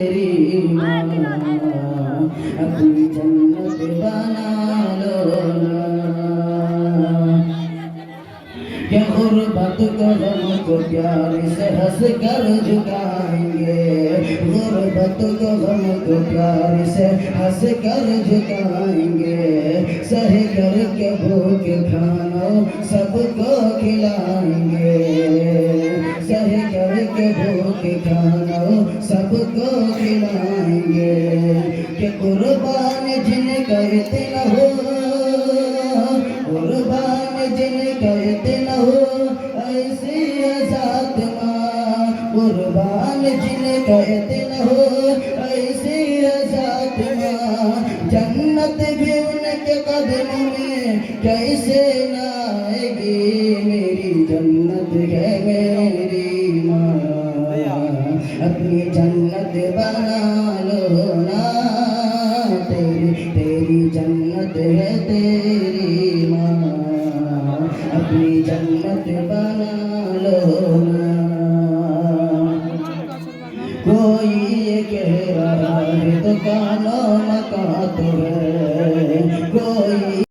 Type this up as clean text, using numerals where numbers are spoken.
तेरी माँ अपनी जन्नत बना लो ना। क्या गुर्बत को गम को प्यार से हंस कर झुकाएंगे, गुर्बत को गम को प्यार से हंस कर झुकाएंगे। सह कर के भूख खाना सबको खिलाएंगे, सह कर के भूख खाना सबको खिलाएंगे। कि कुर्बान जिनका इतना हो, कुर्बान जिनका इतना हो ऐसी आजाद माँ, कुर्बान जिनका इतना हो ऐसी आजाद माँ। जन्नत भी उनके कदमों में कैसे न आएगी, मेरी जन्नत है मेरी माँ। अपनी जन्नत बना लो ना, तेरी जन्नत है तेरी माँ। अपनी जन्नत बना लो ना। कोई ये कह रहा है तो कानों मकात है, कोई